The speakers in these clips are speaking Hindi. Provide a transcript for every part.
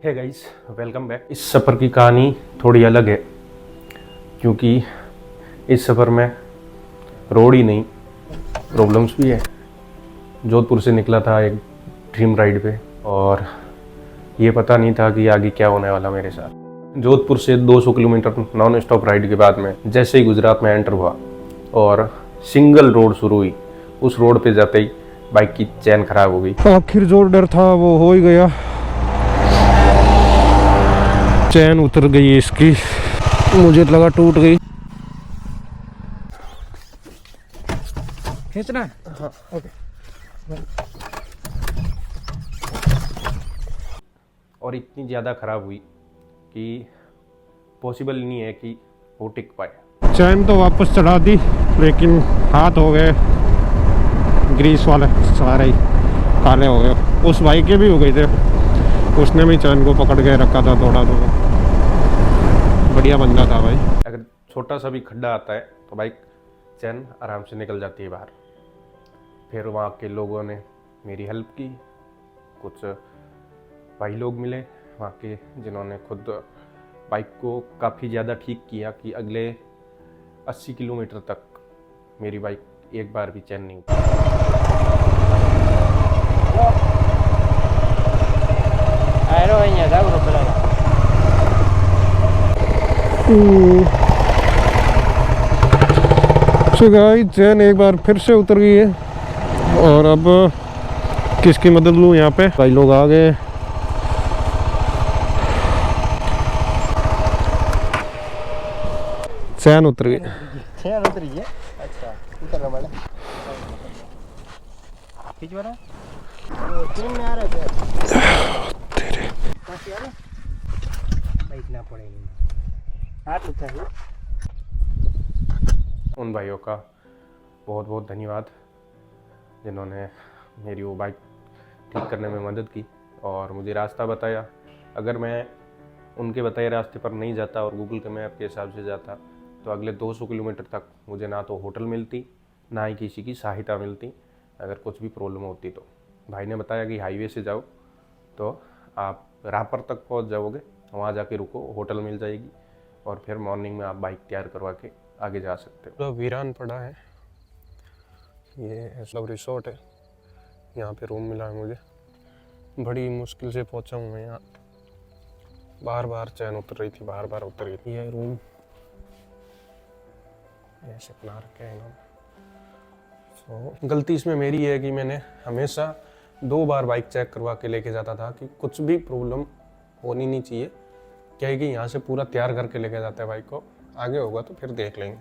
Hey guys, welcome back. इस सफ़र की कहानी थोड़ी अलग है क्योंकि इस सफ़र में रोड ही नहीं, प्रॉब्लम्स भी है। जोधपुर से निकला था एक ड्रीम राइड पे और ये पता नहीं था कि आगे क्या होने वाला मेरे साथ। जोधपुर से 200 किलोमीटर नॉन स्टॉप राइड के बाद में जैसे ही गुजरात में एंटर हुआ और सिंगल रोड शुरू हुई, उस रोड पे जाते ही बाइक की चैन खराब हो गई। आखिर जो डर था वो हो ही गया। चैन उतर गई इसकी, मुझे लगा टूट गई। खींचना है? हाँ, ओके। और इतनी ज़्यादा ख़राब हुई कि पॉसिबल नहीं है कि वो टिक पाए। चैन तो वापस चढ़ा दी, लेकिन हाथ हो गए ग्रीस वाले, सारे ही काले हो गए। उस भाई के भी हो गए थे, उसने भी चैन को पकड़ के रखा था थोड़ा। तो बढ़िया बंदा था भाई। अगर छोटा सा भी खड्डा आता है तो बाइक चैन आराम से निकल जाती है बाहर। फिर वहाँ के लोगों ने मेरी हेल्प की। कुछ भाई लोग मिले वहाँ के जिन्होंने खुद बाइक को काफ़ी ज़्यादा ठीक किया कि अगले 80 किलोमीटर तक मेरी बाइक एक बार भी चैन नहीं उतरी। चैन एक बार फिर से उतर गई है और अब किसकी मदद लूँ? यहाँ पे भाई लोग आ गए। चैन उतर गई। चैन उतरी है। अच्छा, उतर वाला खींच वाला ट्रेन में आ रहा है तेरे पास यार, बाइक ना पड़ेगी हाथ उठा। उन भाइयों का बहुत बहुत धन्यवाद जिन्होंने मेरी वो बाइक ठीक करने में मदद की और मुझे रास्ता बताया। अगर मैं उनके बताए रास्ते पर नहीं जाता और गूगल के मैप के हिसाब से जाता तो अगले 200 किलोमीटर तक मुझे ना तो होटल मिलती, ना ही किसी की सहायता मिलती अगर कुछ भी प्रॉब्लम होती। तो भाई ने बताया कि हाईवे से जाओ तो आप राहपर तक पहुंच जाओगे, वहाँ जाके रुको, होटल मिल जाएगी और फिर मॉर्निंग में आप बाइक तैयार करवा के आगे जा सकते हो। तो वीरान पड़ा है ये, सब रिसोर्ट है। यहाँ पे रूम मिला है मुझे, बड़ी मुश्किल से पहुँचा हूँ मैं यहाँ। बार बार चैन उतर रही थी, बार बार उतर रही थी। ये रूम ऐसे बना रखे हैं इन्होंने। तो गलती इसमें मेरी है कि मैंने हमेशा 2 बार बाइक चेक करवा के लेके जाता था कि कुछ भी प्रॉब्लम होनी नहीं चाहिए। क्या है कि यहाँ से पूरा तैयार करके लेके जाते हैं बाइक को, आगे होगा तो फिर देख लेंगे।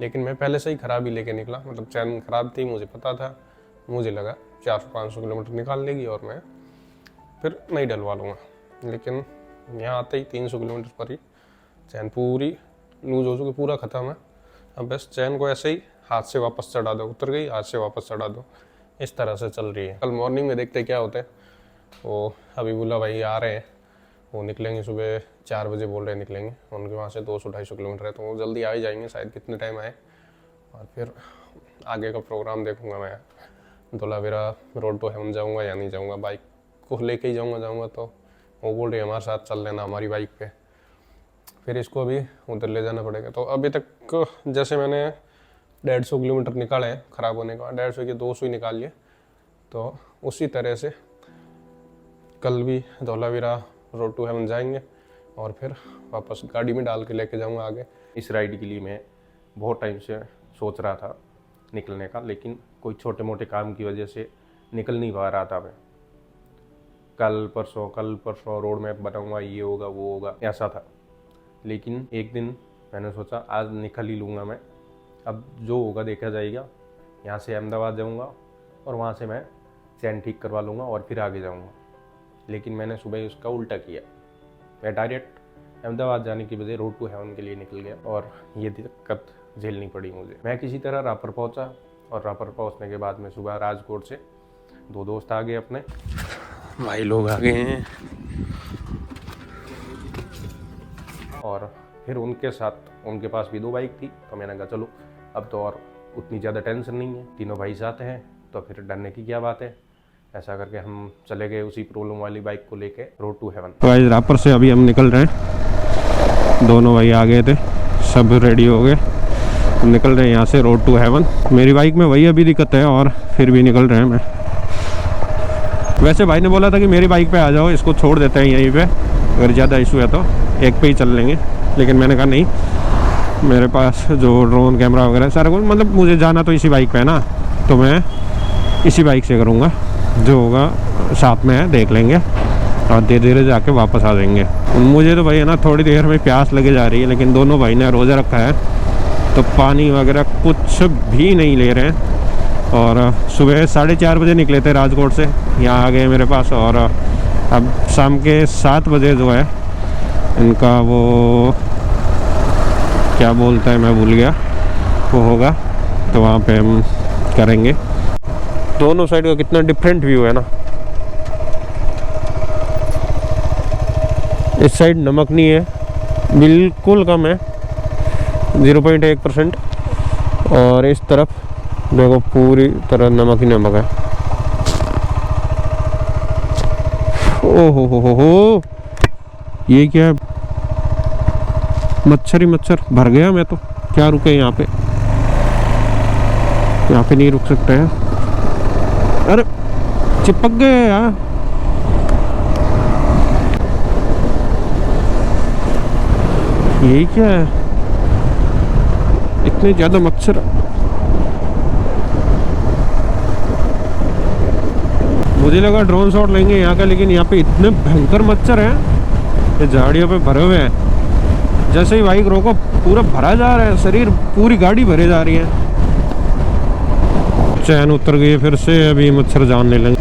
लेकिन मैं पहले से ही ख़राब ही लेके निकला, मतलब चैन ख़राब थी, मुझे पता था। मुझे लगा 400-500 किलोमीटर निकाल लेगी और मैं फिर नहीं डलवा लूँगा। लेकिन यहाँ आते ही 300 किलोमीटर पर ही चैन पूरी लूज हो चुकी, पूरा ख़त्म है। अब बस चैन को ऐसे ही हाथ से वापस चढ़ा दो, उतर गई, हाथ से वापस चढ़ा दो, इस तरह से चल रही है। कल मॉर्निंग में देखते क्या होता है। वो हबीबुल्ला भाई आ रहे हैं, वो निकलेंगे सुबह 4 बजे बोल रहे हैं निकलेंगे। उनके वहाँ से 200-250 किलोमीटर है तो वो जल्दी आ ही जाएंगे शायद, कितने टाइम आए। और फिर आगे का प्रोग्राम देखूँगा मैं। धोलावीरा रोड टू हेवन जाऊँगा या नहीं जाऊँगा, बाइक को लेके ही जाऊँगा तो वो बोल रहे हमारे साथ चल लेना हमारी बाइक पे। फिर इसको अभी उधर ले जाना पड़ेगा। तो अभी तक जैसे मैंने 150 किलोमीटर निकाले हैं ख़राब होने का, 150 के 200 ही निकाल लिए। तो उसी तरह से कल भी धोलावीरा रोड टू हेवन जाएंगे और फिर वापस गाड़ी में डाल के लेके जाऊंगा आगे। इस राइड के लिए मैं बहुत टाइम से सोच रहा था निकलने का, लेकिन कोई छोटे मोटे काम की वजह से निकल नहीं पा रहा था मैं। कल परसों रोड मैप बनाऊंगा, ये होगा वो होगा, ऐसा था। लेकिन एक दिन मैंने सोचा आज निकल ही लूँगा मैं, अब जो होगा देखा जाएगा। यहाँ से अहमदाबाद जाऊँगा और वहाँ से मैं चैन ठीक करवा लूँगा और फिर आगे जाऊँगा। लेकिन मैंने सुबह उसका उल्टा किया, मैं डायरेक्ट अहमदाबाद जाने की बजाय रोड टू हेवन के लिए निकल गया और ये दिक्कत झेलनी पड़ी मुझे। मैं किसी तरह राहपर पहुंचा और राहपर पहुंचने के बाद में सुबह राजकोट से 2 दोस्त आ गए अपने, भाई लोग आ गए हैं और फिर उनके साथ उनके पास भी 2 बाइक थी। तो मैंने कहा चलो अब तो और उतनी ज़्यादा टेंशन नहीं है, तीनों भाई साथ हैं तो फिर डरने की क्या बात है। ऐसा करके हम चले गए उसी प्रॉब्लम वाली बाइक को लेके रोड टू हेवन। गाइस रापर से अभी हम निकल रहे हैं, दोनों भाई आ गए थे, सब रेडी हो गए, निकल रहे हैं यहाँ से रोड टू हेवन। मेरी बाइक में वही अभी दिक्कत है और फिर भी निकल रहे हैं। मैं वैसे भाई ने बोला था कि मेरी बाइक पे आ जाओ, इसको छोड़ देते हैं यहीं पे, अगर ज़्यादा इशू है तो एक पे ही चल लेंगे, लेकिन मैंने कहा नहीं, मेरे पास जो ड्रोन कैमरा वगैरह सारा कुछ, मतलब मुझे जाना तो इसी बाइक पे है ना, तो मैं इसी बाइक से करूँगा, जो होगा साथ में है देख लेंगे और धीरे धीरे जाके वापस आ जाएंगे। मुझे तो भाई है ना थोड़ी देर में प्यास लगे जा रही है, लेकिन दोनों भाई ने रोज़ा रखा है तो पानी वगैरह कुछ भी नहीं ले रहे हैं। और सुबह 4:30 बजे निकले थे राजकोट से, यहाँ आ गए मेरे पास, और अब शाम के 7 बजे जो है इनका वो क्या बोलते हैं मैं भूल गया, वो होगा, तो वहाँ पे हम करेंगे। दोनों साइड का कितना डिफरेंट व्यू है ना। इस साइड नमक नहीं है, बिल्कुल कम है, 0.1%, और इस तरफ देखो पूरी तरह नमक ही नमक है। ओहो हो, ये क्या है? मच्छर ही मच्छर भर गया। मैं तो क्या रुके यहाँ पे नहीं रुक सकते हैं। अरे चिपक गए यार। यही क्या है, इतने ज्यादा मच्छर। मुझे लगा ड्रोन शॉट लेंगे यहाँ का, लेकिन यहाँ पे इतने भयंकर मच्छर हैं, ये झाड़ियों पे भरे हुए हैं। जैसे ही बाइक रोको पूरा भरा जा रहा है, शरीर पूरी गाड़ी भरे जा रही है। चैन उतर गई फिर से, अभी मच्छर जानने लगे।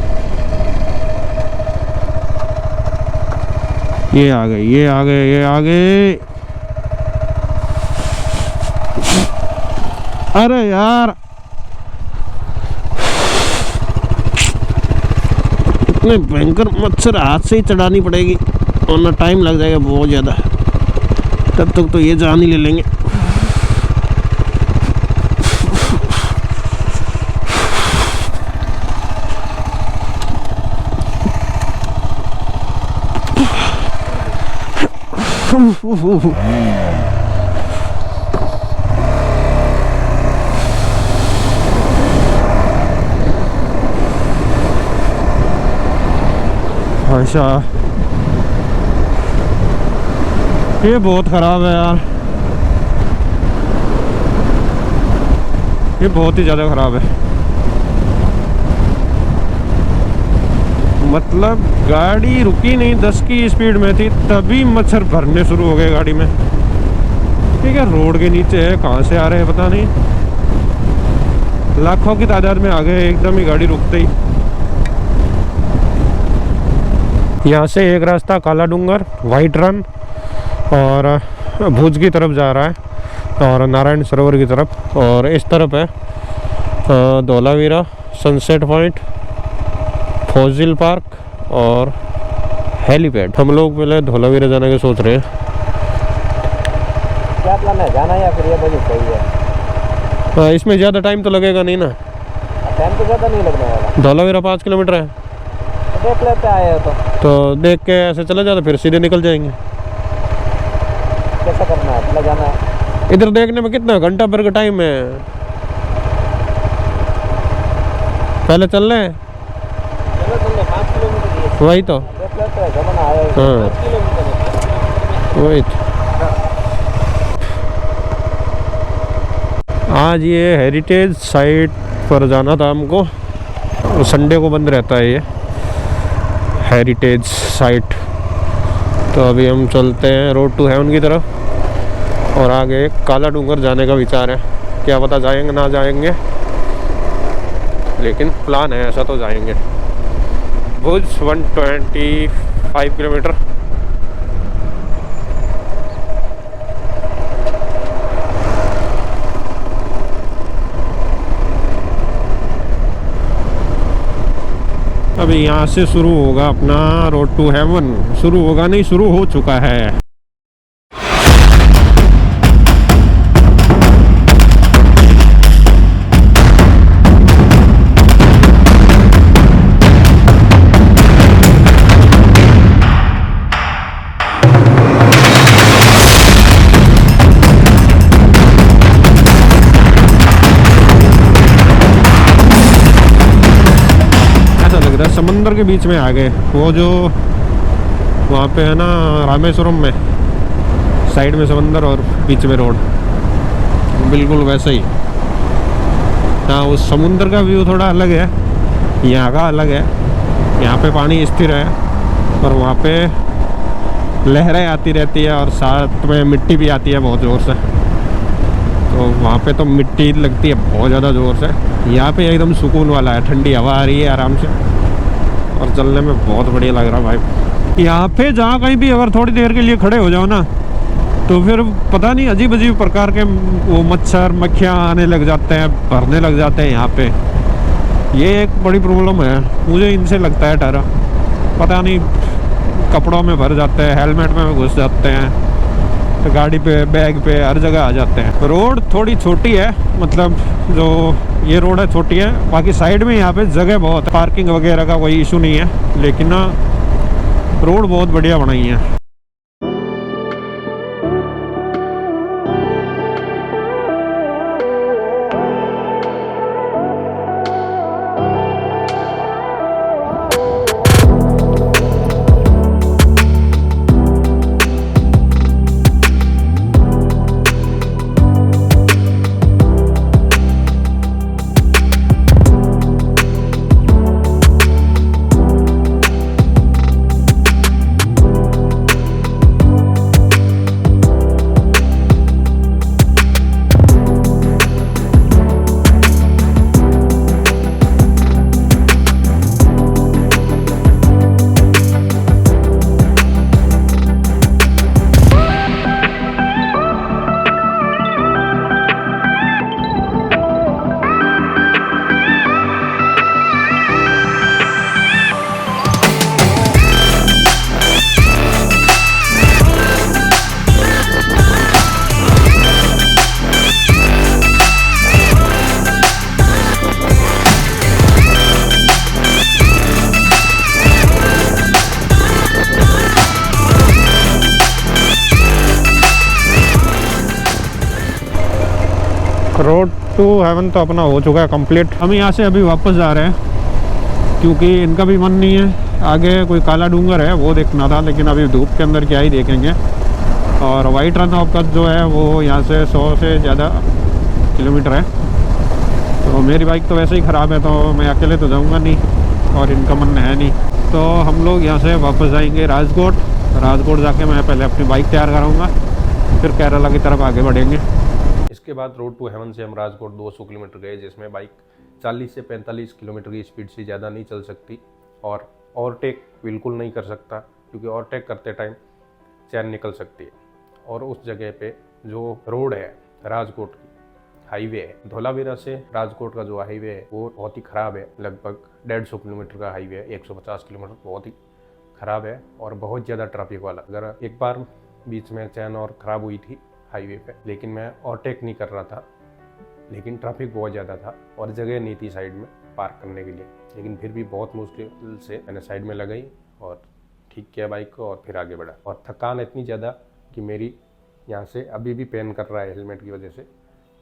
ये आ गए, ये आ गए, ये आ गए। अरे यार इतने भयंकर मच्छर, हाथ से ही चढ़ानी पड़ेगी वरना टाइम लग जाएगा बहुत ज़्यादा। तब तक तो ये जान ही ले लेंगे। अच्छा, ये बहुत ख़राब है यार, ये बहुत ही ज़्यादा ख़राब है। मतलब गाड़ी रुकी नहीं, 10 की स्पीड में थी, तभी मच्छर भरने शुरू हो गए गाड़ी में। ठीक है, रोड के नीचे है, कहाँ से आ रहे हैं पता नहीं, लाखों की तादाद में आ गए एकदम ही गाड़ी रुकते ही। यहाँ से एक रास्ता काला डूंगर, वाइट रन और भुज की तरफ जा रहा है, और नारायण सरोवर की तरफ, और इस तरफ है Dholavira, sunset point, fossil park और हेलीपैड। हम लोग पहले धोलावीरा जाने के सोच रहे हैं। क्या प्लान है, जाना या फिर ये बजट सही है? इसमें ज़्यादा टाइम तो लगेगा नहीं ना, टाइम तो ज़्यादा नहीं लगने वाला। धोलावीरा 5 किलोमीटर है, तो देख लेते आए हो तो देख के ऐसे चले जाते, फिर सीधे निकल जाएंगे। कैसा करना है, चला जाना है? इधर देखने में कितना घंटा भर का टाइम है, पहले चल रहे हैं। चलो तुमने 5 किलोमीटर वही तो, देख लेते हैं, जमाना आया है। हाँ। 5 किलोमीटर वही तो। आज ये हेरिटेज साइट पर जाना था हमको, संडे को बंद रहता है ये हेरिटेज साइट। तो अभी हम चलते हैं रोड टू हेवन की तरफ, और आगे काला डूंगर जाने का विचार है। क्या पता जाएंगे ना जाएंगे, लेकिन प्लान है ऐसा, तो जाएंगे। भुज 125 किलोमीटर। अभी यहाँ से शुरू होगा अपना रोड टू हेवन। शुरू होगा नहीं, शुरू हो चुका है। समुंदर के बीच में आ गए। वो जो वहाँ पे है ना रामेश्वरम में, साइड में समंदर और बीच में रोड, बिल्कुल वैसा ही। हाँ, उस समुंदर का व्यू थोड़ा अलग है, यहाँ का अलग है। यहाँ पे पानी स्थिर है और वहाँ पे लहरें आती रहती है और साथ में मिट्टी भी आती है बहुत ज़ोर से। तो वहाँ पे तो मिट्टी लगती है बहुत ज़्यादा ज़ोर से। यहाँ पे एकदम सुकून वाला है, ठंडी हवा आ रही है आराम से और चलने में बहुत बढ़िया लग रहा है भाई। यहाँ पे जहाँ कहीं भी अगर थोड़ी देर के लिए खड़े हो जाओ ना, तो फिर पता नहीं अजीब अजीब प्रकार के वो मच्छर मक्खियाँ आने लग जाते हैं, भरने लग जाते हैं यहाँ पे। ये एक बड़ी प्रॉब्लम है, मुझे इनसे लगता है डर। पता नहीं कपड़ों में भर जाते हैं, हेलमेट में घुस जाते हैं, तो गाड़ी पे बैग पे हर जगह आ जाते हैं। रोड थोड़ी छोटी है, मतलब जो ये रोड है छोटी है, बाकी साइड में यहाँ पे जगह बहुत है, पार्किंग वगैरह का कोई इशू नहीं है। लेकिन ना रोड बहुत बढ़िया बनाई है। रोड टू हेवन तो अपना हो चुका है कंप्लीट। हम यहाँ से अभी वापस जा रहे हैं क्योंकि इनका भी मन नहीं है। आगे कोई काला डूंगर है वो देखना था, लेकिन अभी धूप के अंदर क्या ही देखेंगे। और वाइट रन ऑफ का जो है वो यहाँ से 100 से ज़्यादा किलोमीटर है। तो मेरी बाइक तो वैसे ही ख़राब है, तो मैं अकेले तो जाऊँगा नहीं और इनका मन है नहीं। तो हम लोग यहाँ से वापस जाएंगे राजकोट जाके मैं पहले अपनी बाइक तैयार कराऊँगा, फिर केरला की तरफ आगे बढ़ेंगे। इसके बाद रोड टू हेवन से हम राजकोट 200 किलोमीटर गए, जिसमें बाइक 40 से 45 किलोमीटर की स्पीड से ज़्यादा नहीं चल सकती और ओवरटेक बिल्कुल नहीं कर सकता, क्योंकि ओवरटेक करते टाइम चैन निकल सकती है। और उस जगह पे जो रोड है राजकोट की हाईवे है, धोलावीरा से राजकोट का जो हाईवे है वो बहुत ही ख़राब है। लगभग 150 किलोमीटर का हाईवे है, 150 किलोमीटर, बहुत ही ख़राब है और बहुत ज़्यादा ट्रैफिक वाला। अगर एक बार बीच में चैन और ख़राब हुई थी हाईवे पे, लेकिन मैं ओवरटेक नहीं कर रहा था, लेकिन ट्रैफिक बहुत ज़्यादा था और जगह नहीं थी साइड में पार्क करने के लिए। लेकिन फिर भी बहुत मुश्किल से मैंने साइड में लगाई और ठीक किया बाइक को और फिर आगे बढ़ा। और थकान इतनी ज़्यादा कि मेरी यहाँ से अभी भी पेन कर रहा है हेलमेट की वजह से,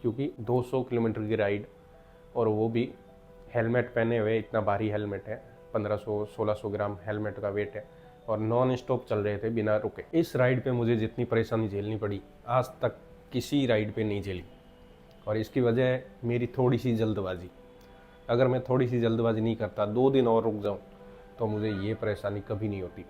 क्योंकि 200 किलोमीटर की राइड और वो भी हेलमेट पहने हुए। इतना भारी हेलमेट है, 1500-1600 ग्राम हेलमेट का वेट है और नॉन स्टॉप चल रहे थे बिना रुके। इस राइड पे मुझे जितनी परेशानी झेलनी पड़ी आज तक किसी राइड पे नहीं झेली, और इसकी वजह है मेरी थोड़ी सी जल्दबाजी। अगर मैं थोड़ी सी जल्दबाजी नहीं करता, 2 दिन और रुक जाऊं, तो मुझे ये परेशानी कभी नहीं होती।